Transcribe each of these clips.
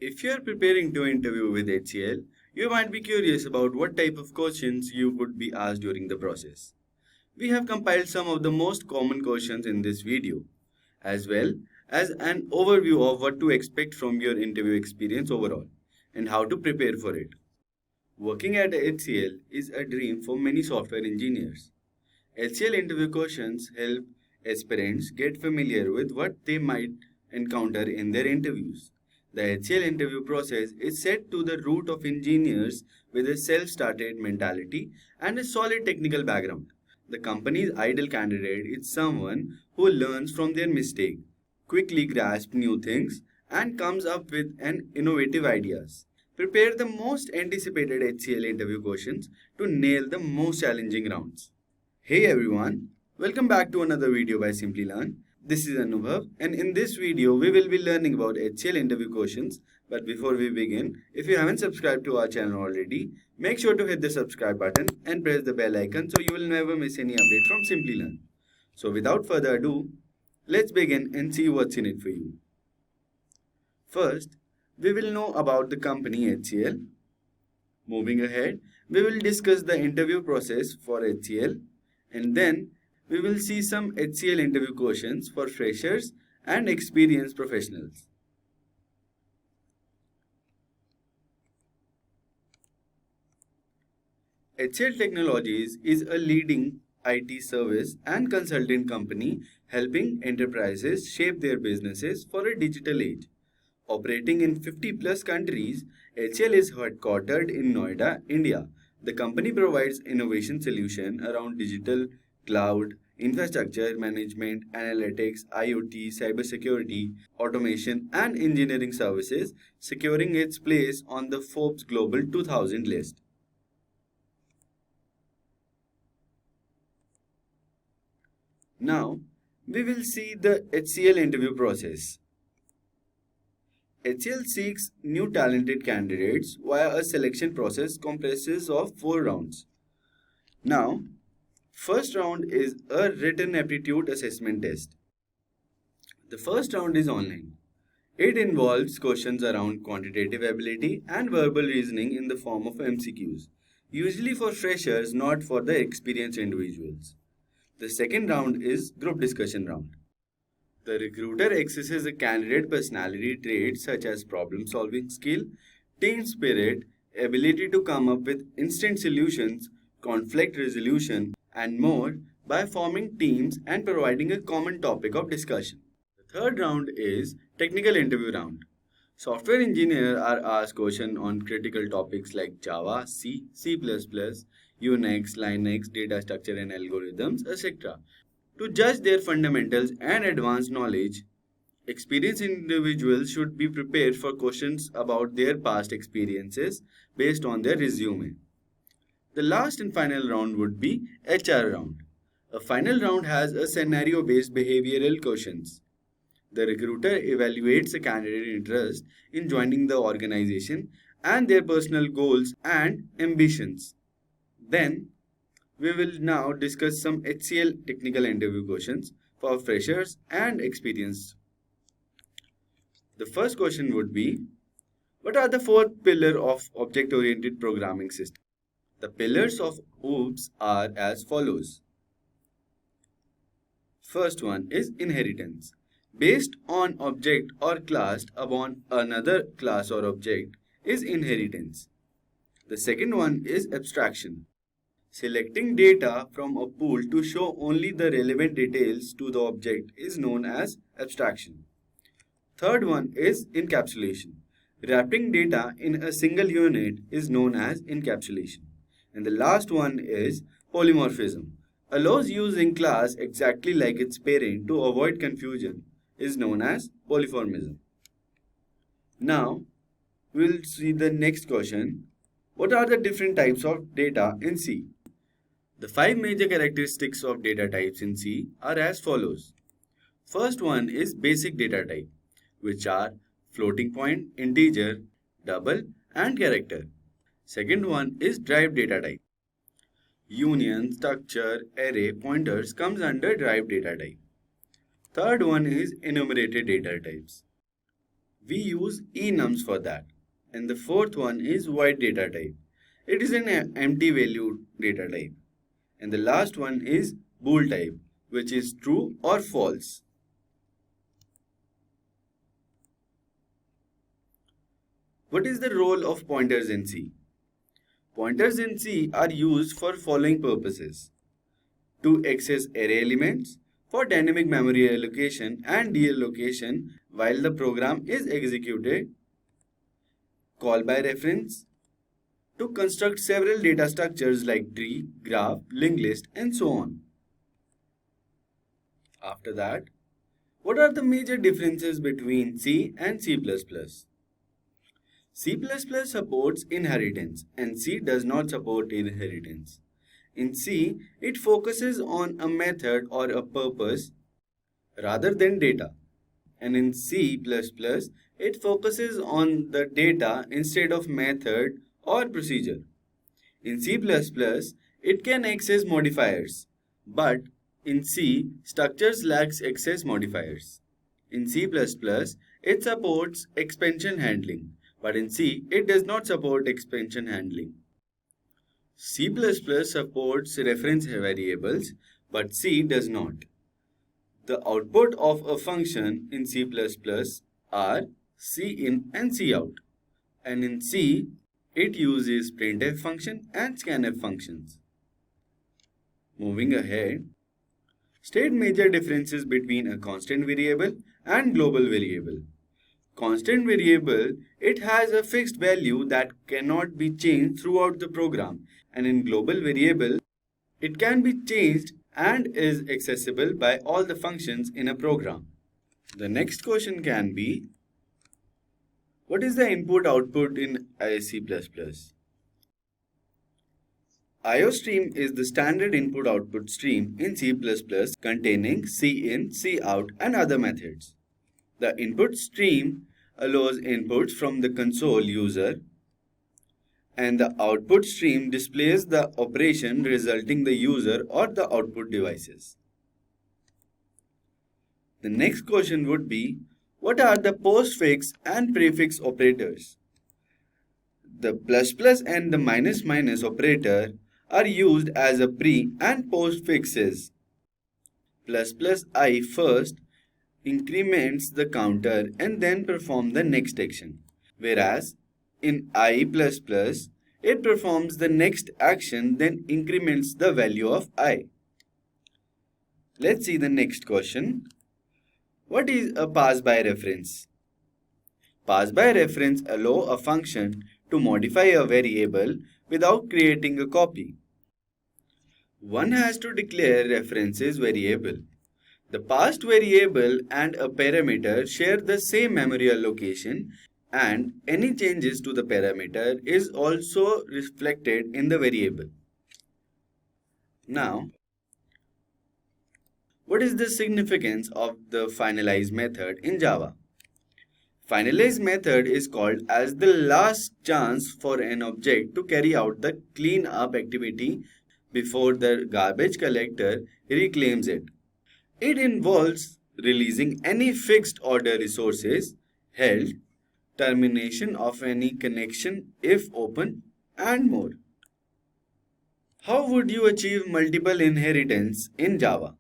If you are preparing to interview with HCL, you might be curious about what type of questions you would be asked during the process. We have compiled some of the most common questions in this video, as well as an overview of what to expect from your interview experience overall and how to prepare for it. Working at HCL is a dream for many software engineers. HCL interview questions help aspirants get familiar with what they might encounter in their interviews. The HCL interview process is set to the root of engineers with a self-started mentality and a solid technical background. The company's ideal candidate is someone who learns from their mistake, quickly grasps new things, and comes up with an innovative ideas. Prepare the most anticipated HCL interview questions to nail the most challenging rounds. Hey everyone, welcome back to another video by Simplilearn. This is Anubhav, and in this video we will be learning about HCL interview questions. But before we begin, if you haven't subscribed to our channel already, make sure to hit the subscribe button and press the bell icon so you will never miss any update from Simplilearn. So without further ado, let's begin and see what's in it for you. First, we will know about the company HCL. Moving ahead, we will discuss the interview process for HCL. And then we will see some HCL interview questions for freshers and experienced professionals. HCL Technologies is a leading IT service and consulting company helping enterprises shape their businesses for a digital age. Operating in 50 plus countries, HCL is headquartered in Noida, India. The company provides innovation solutions around digital, cloud, infrastructure management, analytics, IoT, cybersecurity, automation, and engineering services, securing its place on the Forbes Global 2000 list. Now, we will see the HCL interview process. HCL seeks new talented candidates via a selection process comprises of 4 rounds. Now, first round is a written aptitude assessment test. The first round is online. It involves questions around quantitative ability and verbal reasoning in the form of MCQs, usually for freshers, not for the experienced individuals. The second round is group discussion round. The recruiter assesses a candidate personality traits such as problem-solving skill, team spirit, ability to come up with instant solutions, conflict resolution, and more by forming teams and providing a common topic of discussion. The third round is technical interview round. Software engineers are asked questions on critical topics like Java, C, C++, Unix, Linux, data structure and algorithms, etc. To judge their fundamentals and advanced knowledge, experienced individuals should be prepared for questions about their past experiences based on their resume. The last and final round would be HR round. A final round has a scenario-based behavioral questions. The recruiter evaluates a candidate's interest in joining the organization and their personal goals and ambitions. Then, we will now discuss some HCL technical interview questions for freshers and experienced. The first question would be, what are the 4 pillars of object-oriented programming system? The pillars of OOPS are as follows. First one is inheritance. Based on object or class upon another class or object is inheritance. The second one is abstraction. Selecting data from a pool to show only the relevant details to the object is known as abstraction. Third one is encapsulation. Wrapping data in a single unit is known as encapsulation. And the last one is polymorphism. Allows using class exactly like its parent to avoid confusion is known as polyformism. Now, we'll see the next question. What are the different types of data in C? The 5 major characteristics of data types in C are as follows. First one is basic data type, which are floating point, integer, double, and character. Second one is derived data type. Union, structure, array, pointers comes under derived data type. Third one is enumerated data types. We use enums for that. And the fourth one is void data type. It is an empty value data type. And the last one is bool type, which is true or false. What is the role of pointers in C? Pointers in C are used for following purposes: to access array elements, for dynamic memory allocation and deallocation while the program is executed, call by reference, to construct several data structures like tree, graph, linked list, and so on. After that, what are the major differences between C and C++? C++ supports inheritance and C does not support inheritance. In C, it focuses on a method or a purpose rather than data. And in C++, it focuses on the data instead of method or procedure. In C++, it can access modifiers, but in C, structures lacks access modifiers. In C++, it supports expansion handling, but in C, it does not support expansion handling. C++ supports reference variables, but C does not. The output of a function in C++ are cin and cout, and in C, it uses printf function and scanf functions. Moving ahead, state major differences between a constant variable and global variable. Constant variable, it has a fixed value that cannot be changed throughout the program, and in global variable, it can be changed and is accessible by all the functions in a program. The next question can be, what is the input-output in C++? IOStream is the standard input-output stream in C++ containing cin, cout, and other methods. The input stream allows inputs from the console user, and the output stream displays the operation resulting the user or the output devices. The next question would be, what are the postfix and prefix operators? The plus plus and the minus minus operator are used as a pre and postfixes. Plus plus I first increments the counter and then perform the next action, whereas in I++, it performs the next action then increments the value of I. Let's see the next question. What is a pass-by reference? Pass-by reference allows a function to modify a variable without creating a copy. One has to declare references variable. The passed variable and a parameter share the same memory allocation, and any changes to the parameter is also reflected in the variable. Now, what is the significance of the finalize method in Java? Finalize method is called as the last chance for an object to carry out the cleanup activity before the garbage collector reclaims it. It involves releasing any fixed order resources held, termination of any connection if open, and more. How would you achieve multiple inheritance in Java?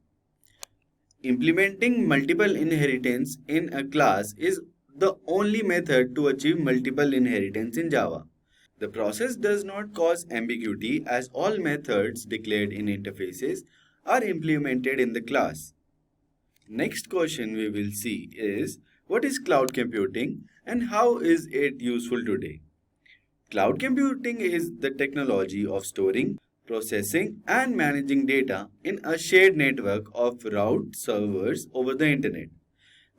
Implementing multiple inheritance in a class is the only method to achieve multiple inheritance in Java. The process does not cause ambiguity as all methods declared in interfaces are implemented in the class. Next question we will see is, what is cloud computing and how is it useful today? Cloud computing is the technology of storing, processing, and managing data in a shared network of route servers over the internet.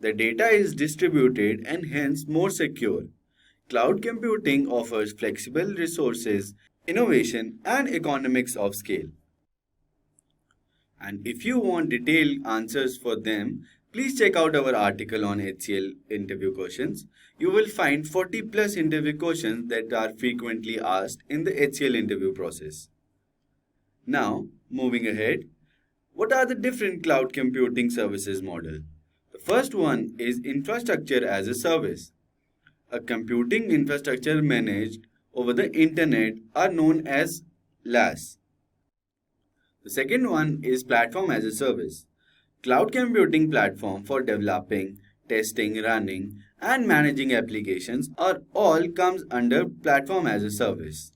The data is distributed and hence more secure. Cloud computing offers flexible resources, innovation, and economics of scale. And if you want detailed answers for them, please check out our article on HCL interview questions. You will find 40 plus interview questions that are frequently asked in the HCL interview process. Now, moving ahead, what are the different cloud computing services model? The first one is infrastructure as a service. a computing infrastructure managed over the internet, are known as LAS. The second one is platform as a service. Cloud computing platform for developing, testing, running, and managing applications are all comes under platform as a service.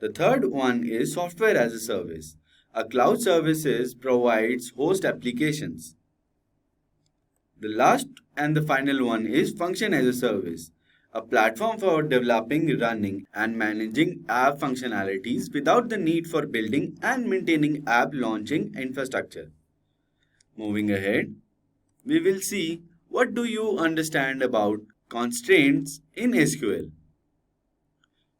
The third one is software as a service. A cloud services provides host applications. The last and the final one is function as a service, a platform for developing, running, and managing app functionalities without the need for building and maintaining app launching infrastructure. Moving ahead, we will see what do you understand about constraints in SQL.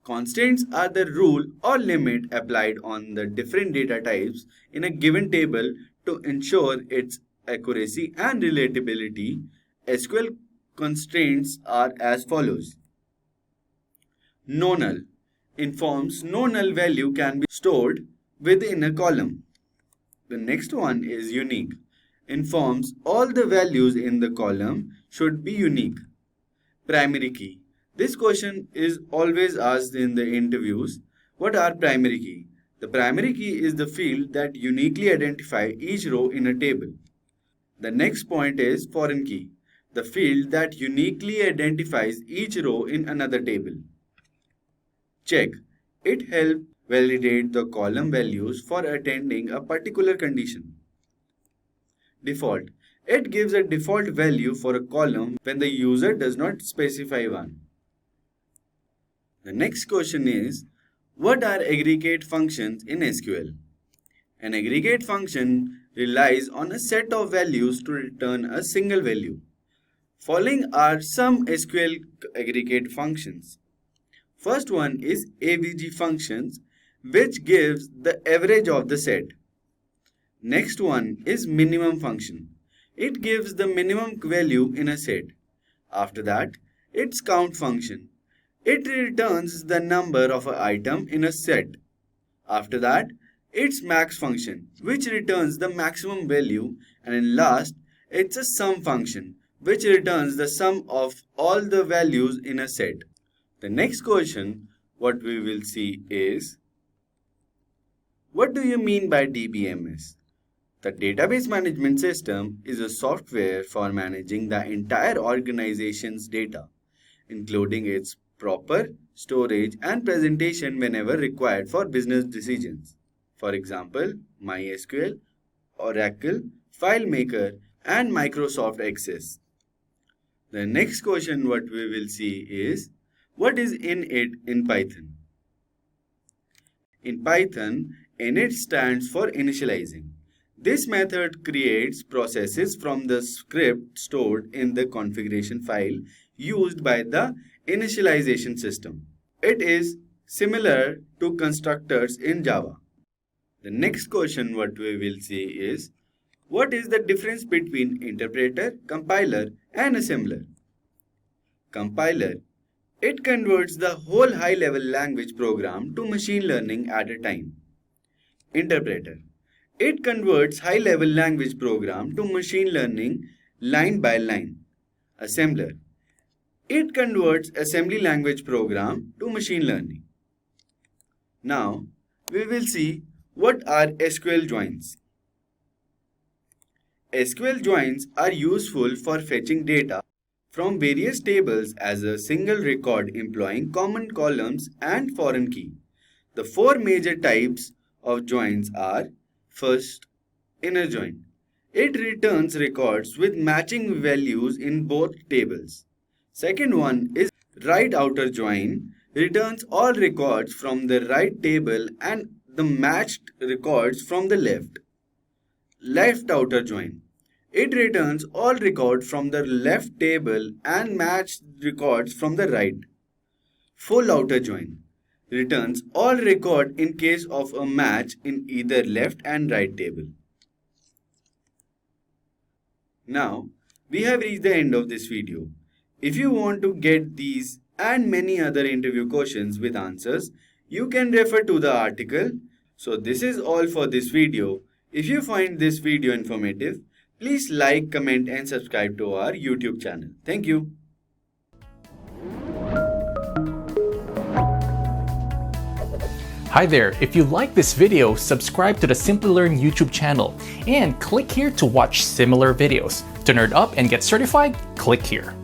Constraints are the rule or limit applied on the different data types in a given table to ensure its accuracy and relatability. SQL constraints are as follows. No null informs no null value can be stored within a column. The next one is unique. Informs all the values in the column should be unique. Primary key. This question is always asked in the interviews. What are primary key? The primary key is the field that uniquely identify each row in a table. The next point is foreign key, the field that uniquely identifies each row in another table. Check. It helps validate the column values for attending a particular condition. Default. It gives a default value for a column when the user does not specify one. The next question is, what are aggregate functions in SQL? An aggregate function relies on a set of values to return a single value. Following are some SQL aggregate functions. First one is AVG functions, which gives the average of the set. Next one is minimum function. It gives the minimum value in a set. After that, it's count function. It returns the number of an item in a set. After that, it's max function, which returns the maximum value, and in last, it's a sum function, which returns the sum of all the values in a set. The next question, what we will see is, what do you mean by DBMS? The Database Management System is a software for managing the entire organization's data, including its proper storage and presentation whenever required for business decisions. For example, MySQL, Oracle, FileMaker, and Microsoft Access. The next question what we will see is, what is init in Python? In Python, init stands for initializing. This method creates processes from the script stored in the configuration file used by the initialization system. It is similar to constructors in Java. The next question what we will see is, what is the difference between interpreter, compiler, and assembler? Compiler. It converts the whole high-level language program to machine learning at a time. Interpreter. It converts high-level language program to machine learning line by line. Assembler. It converts assembly language program to machine learning. Now, we will see what are SQL joins. SQL joins are useful for fetching data from various tables as a single record employing common columns and foreign key. The four major types of joins are: first, inner join. It returns records with matching values in both tables. Second one is right outer join. Returns all records from the right table and the matched records from the left. Left outer join. It returns all records from the left table and matched records from the right. Full outer join. Returns all record in case of a match in either left and right table. Now, we have reached the end of this video. If you want to get these and many other interview questions with answers, you can refer to the article. So this is all for this video. If you find this video informative, please like, comment and subscribe to our YouTube channel. Thank you. Hi there, if you like this video, subscribe to the Simplilearn YouTube channel and click here to watch similar videos. To nerd up and get certified, click here.